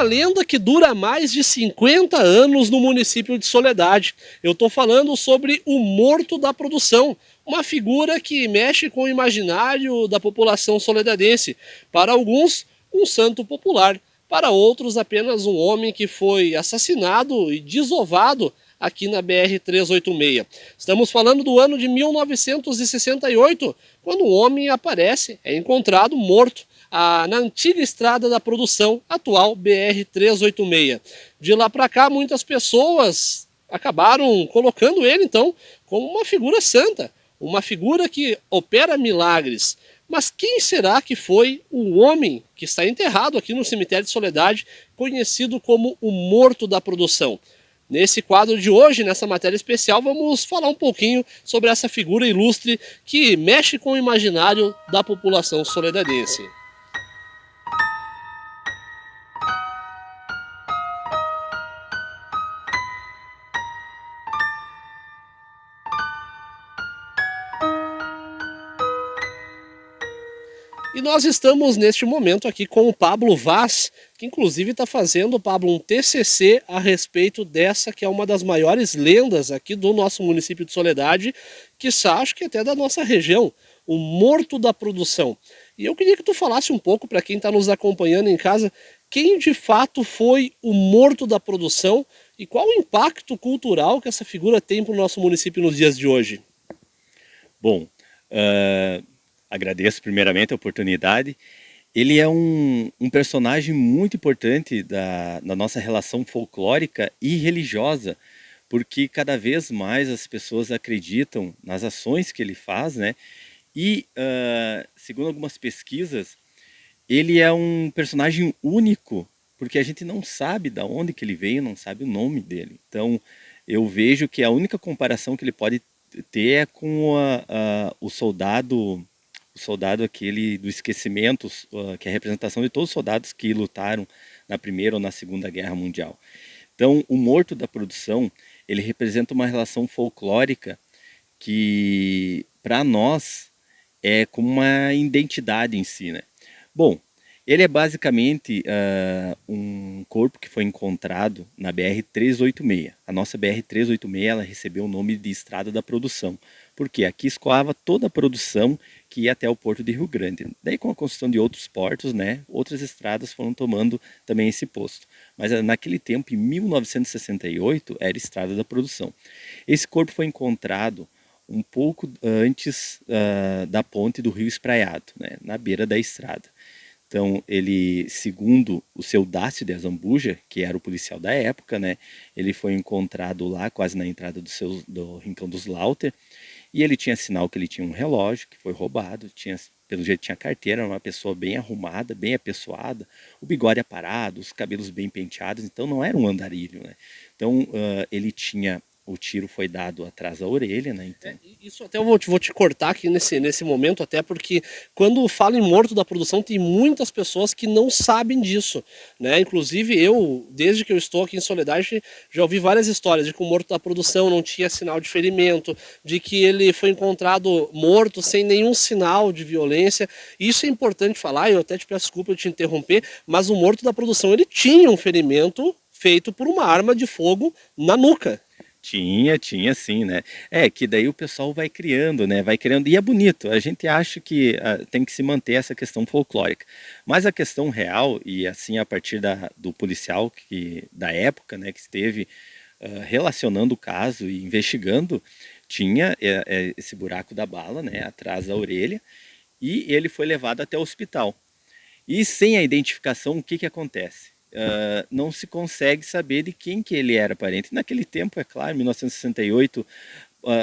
lenda que dura mais de 50 anos no município de Soledade. Eu estou falando sobre o Morto da Produção, uma figura que mexe com o imaginário da população soledadense. Para alguns, um santo popular. Para outros, apenas um homem que foi assassinado e desovado aqui na BR-386. Estamos falando do ano de 1968, quando um homem aparece, é encontrado morto na antiga estrada da produção, atual BR-386. De lá para cá, muitas pessoas acabaram colocando ele, então, como uma figura santa, uma figura que opera milagres. Mas quem será que foi o homem que está enterrado aqui no cemitério de Soledade, conhecido como o Morto da Produção? Nesse quadro de hoje, nessa matéria especial, vamos falar um pouquinho sobre essa figura ilustre que mexe com o imaginário da população soledadense. E nós estamos neste momento aqui com o Pablo Vaz, que inclusive está fazendo, Pablo, um TCC a respeito dessa que é uma das maiores lendas aqui do nosso município de Soledade, quiçá acho que até da nossa região, o Morto da Produção. E eu queria que tu falasse um pouco para quem está nos acompanhando em casa, quem de fato foi o Morto da Produção e qual o impacto cultural que essa figura tem para o nosso município nos dias de hoje. Bom, agradeço primeiramente a oportunidade. Ele é um personagem muito importante da nossa relação folclórica e religiosa, porque cada vez mais as pessoas acreditam nas ações que ele faz, né? E, segundo algumas pesquisas, ele é um personagem único, porque a gente não sabe de onde que ele veio, não sabe o nome dele. Então, eu vejo que a única comparação que ele pode ter é com o soldado aquele do esquecimento, que é a representação de todos os soldados que lutaram na Primeira ou na Segunda Guerra Mundial. Então, o Morto da Produção, ele representa uma relação folclórica que, para nós, é como uma identidade em si, né? Bom, ele é basicamente um corpo que foi encontrado na BR-386. A nossa BR-386 ela recebeu o nome de Estrada da Produção, porque aqui escoava toda a produção que ia até o porto de Rio Grande. Daí, com a construção de outros portos, né, outras estradas foram tomando também esse posto. Mas naquele tempo, em 1968, era Estrada da Produção. Esse corpo foi encontrado um pouco antes da ponte do Rio Espraiado, né, na beira da estrada. Então, ele, segundo o seu Dácio de Azambuja, que era o policial da época, né, ele foi encontrado lá, quase na entrada do Rincão dos Lauter, e ele tinha sinal que ele tinha um relógio que foi roubado, pelo jeito tinha carteira, era uma pessoa bem arrumada, bem apessoada, o bigode aparado, os cabelos bem penteados, então não era um andarilho, né? Então, ele tinha... O tiro foi dado atrás da orelha, né? Então... Isso até eu vou te cortar aqui nesse momento, até porque quando falo em Morto da Produção, tem muitas pessoas que não sabem disso, né? Inclusive eu, desde que eu estou aqui em Soledade, já ouvi várias histórias de que o Morto da Produção não tinha sinal de ferimento, de que ele foi encontrado morto sem nenhum sinal de violência. Isso é importante falar, eu até te peço desculpa de te interromper, mas o Morto da Produção, ele tinha um ferimento feito por uma arma de fogo na nuca. Tinha sim, né? É, que daí o pessoal vai criando, né? Vai criando, e é bonito. A gente acha que tem que se manter essa questão folclórica. Mas a questão real, e assim a partir do policial da época, né, que esteve relacionando o caso e investigando, tinha esse buraco da bala, né, atrás da orelha, e ele foi levado até o hospital. E sem a identificação, o que acontece? Não se consegue saber de quem que ele era parente. Naquele tempo, é claro, em 1968,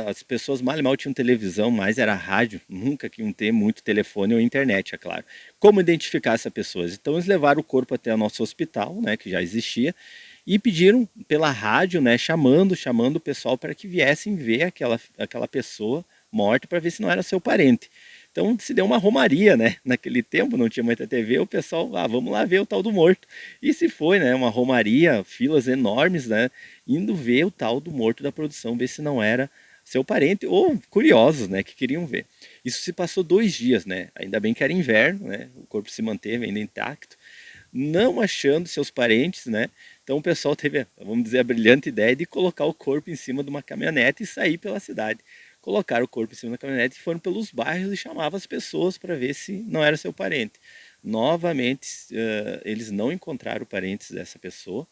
as pessoas mal e mal tinham televisão, mas era rádio, nunca que iam ter muito telefone ou internet, é claro. Como identificar essas pessoas? Então eles levaram o corpo até o nosso hospital, né, que já existia, e pediram pela rádio, né, chamando o pessoal para que viessem ver aquela pessoa morta para ver se não era seu parente. Então se deu uma romaria, né? Naquele tempo não tinha muita TV, o pessoal, vamos lá ver o tal do morto. E se foi, né? Uma romaria, filas enormes, né? Indo ver o tal do Morto da Produção, ver se não era seu parente, ou curiosos, né? Que queriam ver. Isso se passou 2 dias, né? Ainda bem que era inverno, né? O corpo se manteve ainda intacto. não achando seus parentes, né? Então o pessoal teve, vamos dizer, a brilhante ideia de colocar o corpo em cima de uma caminhonete e sair pela cidade. Colocaram o corpo em cima da caminhonete e foram pelos bairros e chamavam as pessoas para ver se não era seu parente. Novamente, eles não encontraram parentes dessa pessoa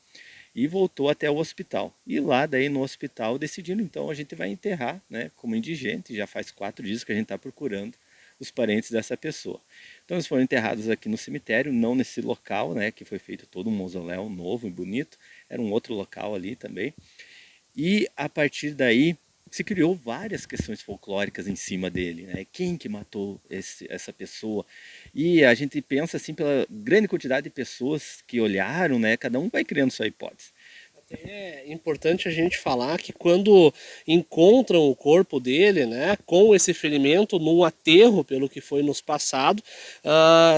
e voltou até o hospital. E lá, daí no hospital, decidiram, então, a gente vai enterrar, né, como indigente. Já faz 4 dias que a gente está procurando os parentes dessa pessoa. Então eles foram enterrados aqui no cemitério, não nesse local, né, que foi feito todo um mausoléu novo e bonito, era um outro local ali também. E a partir daí se criou várias questões folclóricas em cima dele, né? Quem que matou essa pessoa? E a gente pensa assim pela grande quantidade de pessoas que olharam, né? Cada um vai criando sua hipótese. É importante a gente falar que quando encontram o corpo dele, né, com esse ferimento, num aterro, pelo que foi nos passado,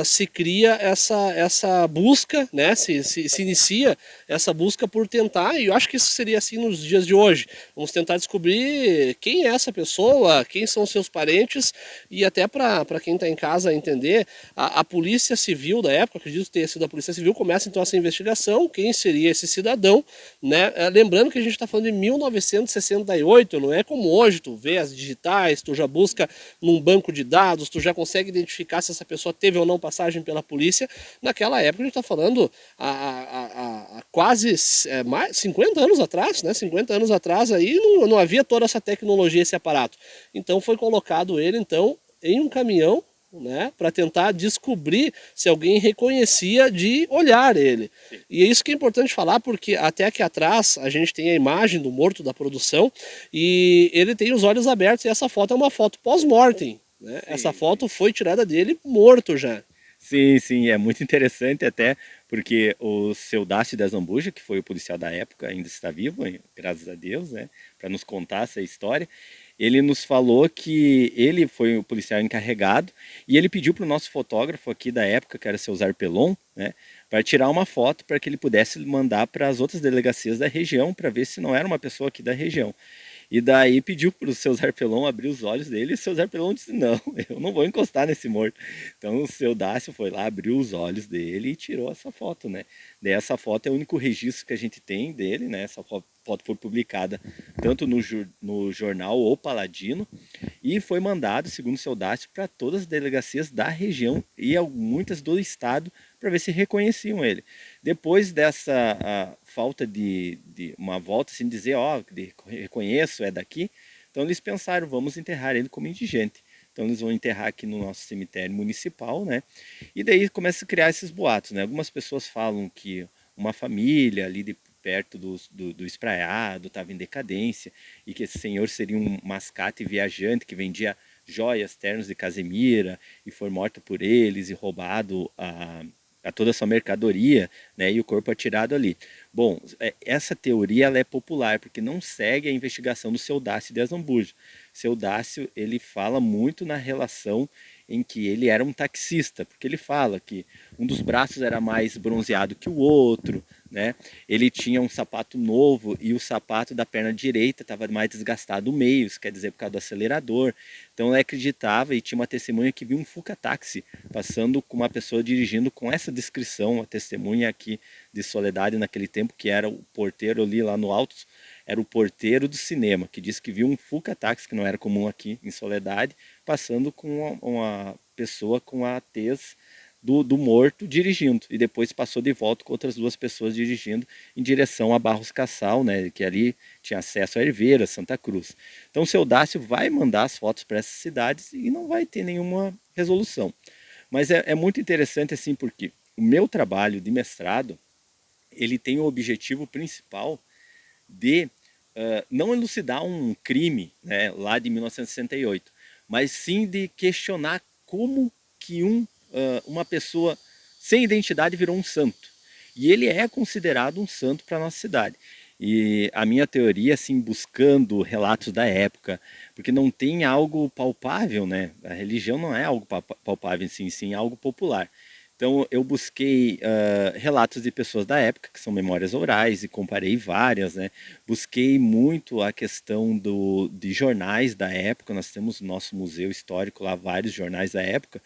se cria essa busca, né, se inicia essa busca por tentar, e eu acho que isso seria assim nos dias de hoje. Vamos tentar descobrir quem é essa pessoa, quem são seus parentes, e até para quem está em casa entender, a Polícia Civil da época, acredito que tenha sido a Polícia Civil, começa então essa investigação, quem seria esse cidadão, né? Lembrando que a gente está falando de 1968, não é como hoje, tu vê as digitais, tu já busca num banco de dados, tu já consegue identificar se essa pessoa teve ou não passagem pela polícia. Naquela época a gente está falando há quase mais 50 anos atrás, né? 50 anos atrás aí não havia toda essa tecnologia, esse aparato. Então foi colocado ele então em um caminhão, né, para tentar descobrir se alguém reconhecia de olhar ele. Sim. E é isso que é importante falar, porque até aqui atrás a gente tem a imagem do morto da produção e ele tem os olhos abertos, e essa foto é uma foto pós-mortem, né? Essa foto foi tirada dele morto já. Sim, sim, é muito interessante até, porque o seu Dácio da Zambuja, que foi o policial da época, ainda está vivo, graças a Deus, né, para nos contar essa história. Ele nos falou que ele foi o policial encarregado e ele pediu para o nosso fotógrafo aqui da época, que era o seu Zarpelon, né, para tirar uma foto para que ele pudesse mandar para as outras delegacias da região para ver se não era uma pessoa aqui da região. E daí pediu para o seu Zarpelon abrir os olhos dele, e o seu Zarpelon disse, não, eu não vou encostar nesse morto. Então o seu Dácio foi lá, abriu os olhos dele e tirou essa foto, né? Daí essa foto é o único registro que a gente tem dele, né? Essa foto foi publicada tanto no jornal O Paladino e foi mandado, segundo o seu Dácio, para todas as delegacias da região e muitas do estado para ver se reconheciam ele. Depois dessa falta de uma volta, assim, dizer, ó, reconheço, é daqui, então eles pensaram, vamos enterrar ele como indigente. Então eles vão enterrar aqui no nosso cemitério municipal, né? E daí começa a criar esses boatos, né? Algumas pessoas falam que uma família ali de perto do espraiado estava em decadência e que esse senhor seria um mascate viajante que vendia joias, ternos de Casemira e foi morto por eles e roubado a toda a sua mercadoria, né, e o corpo atirado ali. Bom, essa teoria ela é popular porque não segue a investigação do seu Dácio de Azambuja. Seu Dácio, ele fala muito na relação em que ele era um taxista, porque ele fala que um dos braços era mais bronzeado que o outro, né? Ele tinha um sapato novo e o sapato da perna direita estava mais desgastado o meio, isso quer dizer por causa do acelerador. Então ele acreditava e tinha uma testemunha que viu um Fuca táxi passando com uma pessoa dirigindo com essa descrição, a testemunha aqui de Soledade naquele tempo, que era o porteiro ali lá no alto, era o porteiro do cinema, que disse que viu um Fuca táxi, que não era comum aqui em Soledade, passando com uma pessoa com a tez do morto dirigindo, e depois passou de volta com outras 2 pessoas dirigindo em direção a Barros Cassal, né, que ali tinha acesso a Herveira, Santa Cruz. Então o seu Dácio vai mandar as fotos para essas cidades e não vai ter nenhuma resolução. Mas é muito interessante assim, porque o meu trabalho de mestrado, ele tem o objetivo principal de não elucidar um crime, né, lá de 1968, mas sim de questionar como que uma pessoa sem identidade virou um santo. E ele é considerado um santo para a nossa cidade. E a minha teoria, assim, buscando relatos da época, porque não tem algo palpável, né? A religião não é algo palpável, sim, algo popular. Então eu busquei relatos de pessoas da época, que são memórias orais, e comparei várias, né? Busquei muito a questão de jornais da época, nós temos no nosso museu histórico lá vários jornais da época,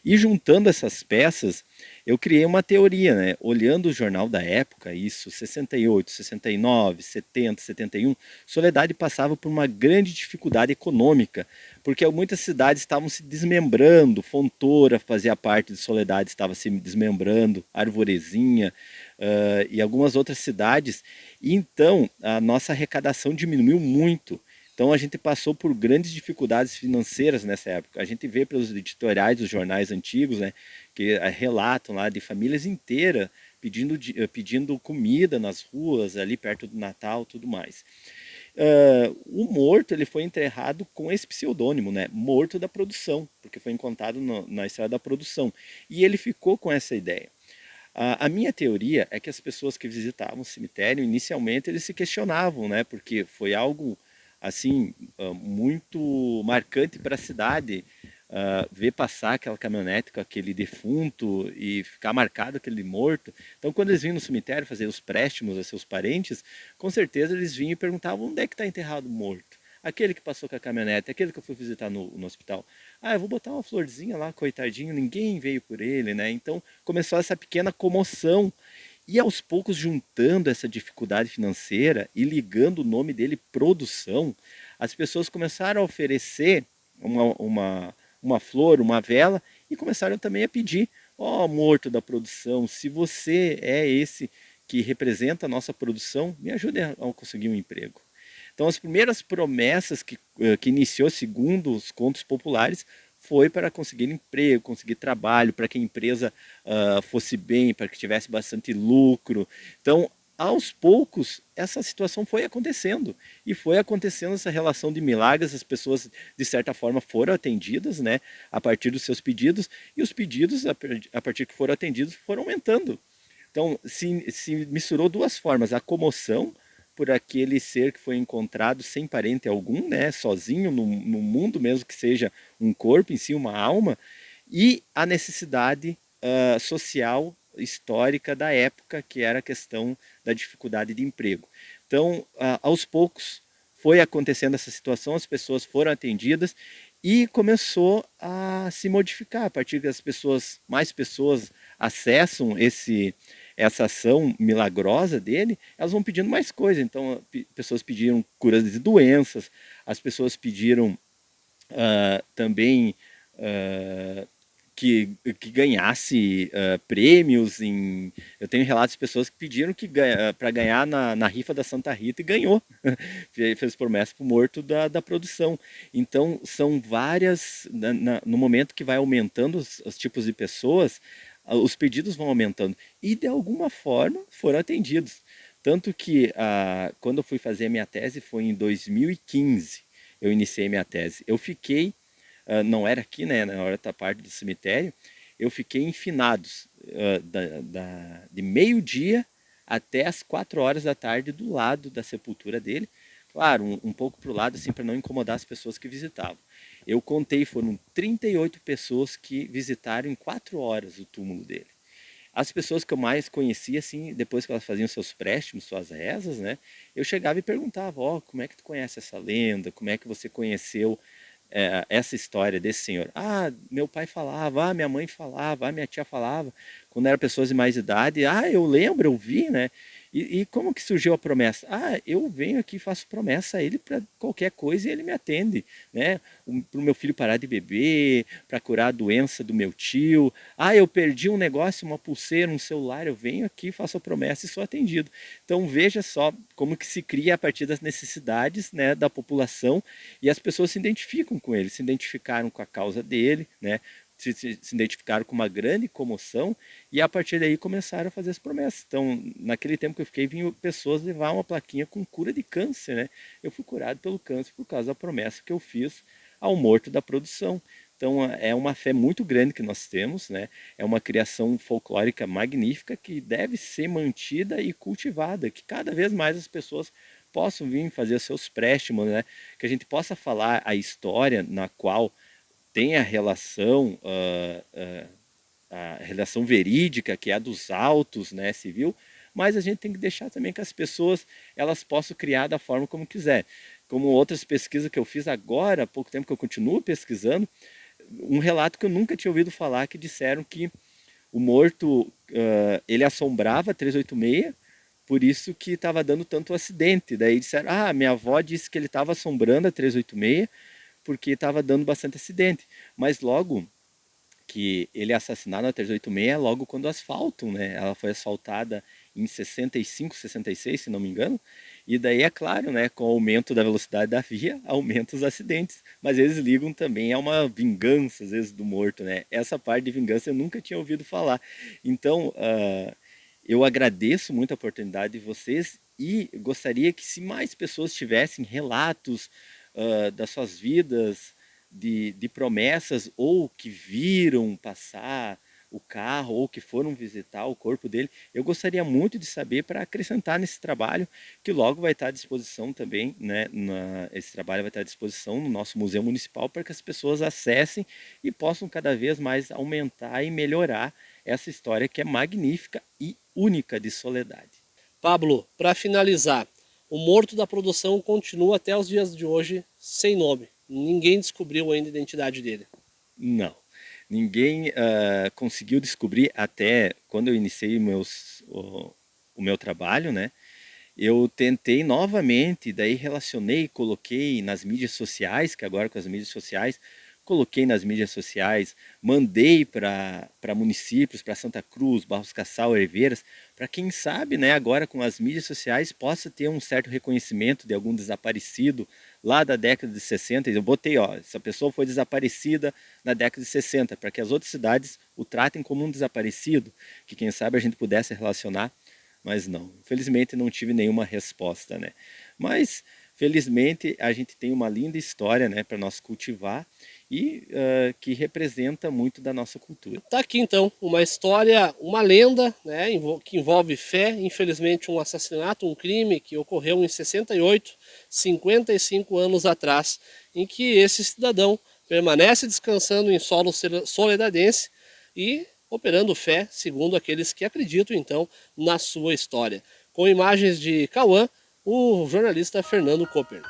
e juntando essas peças, eu criei uma teoria, né? Olhando o jornal da época, isso, 68, 69, 70, 71, Soledade passava por uma grande dificuldade econômica, porque muitas cidades estavam se desmembrando, Fontoura fazia parte de Soledade, estava se desmembrando, Arvorezinha, e algumas outras cidades. E então, a nossa arrecadação diminuiu muito. Então a gente passou por grandes dificuldades financeiras nessa época. A gente vê pelos editoriais dos jornais antigos, né, que relatam lá de famílias inteiras pedindo comida nas ruas, ali perto do Natal, tudo mais. O morto ele foi enterrado com esse pseudônimo, né, Morto da Produção, porque foi encontrado na estrada da produção. E ele ficou com essa ideia. A minha teoria é que as pessoas que visitavam o cemitério, inicialmente eles se questionavam, né, porque foi algo assim muito marcante para a cidade, ver passar aquela caminhonete com aquele defunto e ficar marcado aquele morto. Então, quando eles vinham no cemitério fazer os préstimos a seus parentes, com certeza eles vinham e perguntavam onde é que está enterrado o morto. Aquele que passou com a caminhonete, aquele que eu fui visitar no hospital. Ah, eu vou botar uma florzinha lá, coitadinho, ninguém veio por ele, né? Então começou essa pequena comoção. E aos poucos, juntando essa dificuldade financeira e ligando o nome dele produção, as pessoas começaram a oferecer uma flor, uma vela, e começaram também a pedir: ó, morto da produção, se você é esse que representa a nossa produção, me ajude a conseguir um emprego. Então, as primeiras promessas que iniciou, segundo os contos populares, foi para conseguir emprego, conseguir trabalho, para que a empresa fosse bem, para que tivesse bastante lucro. Então, aos poucos, essa situação foi acontecendo. E foi acontecendo essa relação de milagres, as pessoas, de certa forma, foram atendidas, né, a partir dos seus pedidos, e os pedidos, a partir que foram atendidos, foram aumentando. Então, se misturou duas formas: a comoção por aquele ser que foi encontrado sem parente algum, né, sozinho no mundo, mesmo que seja um corpo em si, uma alma, e a necessidade social, histórica da época, que era a questão da dificuldade de emprego. Então, aos poucos, foi acontecendo essa situação, as pessoas foram atendidas e começou a se modificar a partir que mais pessoas acessam essa ação milagrosa dele, elas vão pedindo mais coisa. Então, pessoas pediram curas de doenças, as pessoas pediram também que ganhasse prêmios. Eu tenho relatos de pessoas que pediram para ganhar na rifa da Santa Rita e ganhou. Fez promessa para o morto da produção. Então, são várias. No momento que vai aumentando os tipos de pessoas, os pedidos vão aumentando. E, de alguma forma, foram atendidos. Tanto que, quando eu fui fazer a minha tese, foi em 2015, eu iniciei minha tese. Eu fiquei, não era aqui, né, na outra parte do cemitério, eu fiquei em finados, de meio-dia até as 4 horas da tarde, do lado da sepultura dele. Claro, um pouco para o lado, assim, para não incomodar as pessoas que visitavam. Eu contei, foram 38 pessoas que visitaram em 4 horas o túmulo dele. As pessoas que eu mais conhecia, assim, depois que elas faziam seus préstimos, suas rezas, né, eu chegava e perguntava: ó, como é que tu conhece essa lenda? Como é que você conheceu essa história desse senhor? Ah, meu pai falava, minha mãe falava, minha tia falava, quando eram pessoas de mais idade. Eu lembro, eu vi, né? E como que surgiu a promessa? Eu venho aqui e faço promessa a ele para qualquer coisa e ele me atende, né? Para o meu filho parar de beber, para curar a doença do meu tio. Eu perdi um negócio, uma pulseira, um celular, eu venho aqui, faço a promessa e sou atendido. Então veja só como que se cria a partir das necessidades, né, da população, e as pessoas se identificam com ele, se identificaram com a causa dele, né? Se identificaram com uma grande comoção, e a partir daí começaram a fazer as promessas. Então, naquele tempo que eu fiquei, vinham pessoas levar uma plaquinha com cura de câncer, né? Eu fui curado pelo câncer por causa da promessa que eu fiz ao morto da produção. Então, é uma fé muito grande que nós temos, né? É uma criação folclórica magnífica que deve ser mantida e cultivada, que cada vez mais as pessoas possam vir fazer os seus préstimos, né? Que a gente possa falar a história na qual tem a relação verídica, que é a dos autos, né, civil, mas a gente tem que deixar também que as pessoas elas possam criar da forma como quiser. Como outras pesquisas que eu fiz agora, há pouco tempo que eu continuo pesquisando, um relato que eu nunca tinha ouvido falar, que disseram que o morto, ele assombrava a 386, por isso que estava dando tanto acidente. Daí disseram, minha avó disse que ele estava assombrando a 386 porque estava dando bastante acidente. Mas logo que ele é assassinado na 386, logo quando asfaltam, né? Ela foi asfaltada em 65, 66, se não me engano. E daí é claro, né, com o aumento da velocidade da via, aumenta os acidentes. Mas eles ligam também a uma vingança, às vezes, do morto, né? Essa parte de vingança eu nunca tinha ouvido falar. Então, eu agradeço muito a oportunidade de vocês e gostaria que se mais pessoas tivessem relatos das suas vidas, de promessas, ou que viram passar o carro, ou que foram visitar o corpo dele, eu gostaria muito de saber para acrescentar nesse trabalho, que logo vai estar à disposição também, né? Esse trabalho vai estar à disposição no nosso Museu Municipal para que as pessoas acessem e possam cada vez mais aumentar e melhorar essa história que é magnífica e única de Soledade. Pablo, para finalizar, o morto da produção continua até os dias de hoje sem nome. Ninguém descobriu ainda a identidade dele. Não, ninguém conseguiu descobrir até quando eu iniciei o meu trabalho, né? Eu tentei novamente, daí relacionei, coloquei nas mídias sociais, que agora com as mídias sociais, coloquei nas mídias sociais, mandei para municípios, para Santa Cruz, Barros Cassal, Herveiras, para quem sabe, né, agora com as mídias sociais possa ter um certo reconhecimento de algum desaparecido lá da década de 60. Eu botei, essa pessoa foi desaparecida na década de 60, para que as outras cidades o tratem como um desaparecido, que quem sabe a gente pudesse relacionar. Mas não, infelizmente não tive nenhuma resposta, né? Mas felizmente a gente tem uma linda história, né, para nós cultivar e que representa muito da nossa cultura. Tá aqui então uma história, uma lenda, né, que envolve fé, infelizmente um assassinato, um crime que ocorreu em 68, 55 anos atrás, em que esse cidadão permanece descansando em solo soledadense e operando fé, segundo aqueles que acreditam então na sua história. Com imagens de Cauã, o jornalista Fernando Cooper.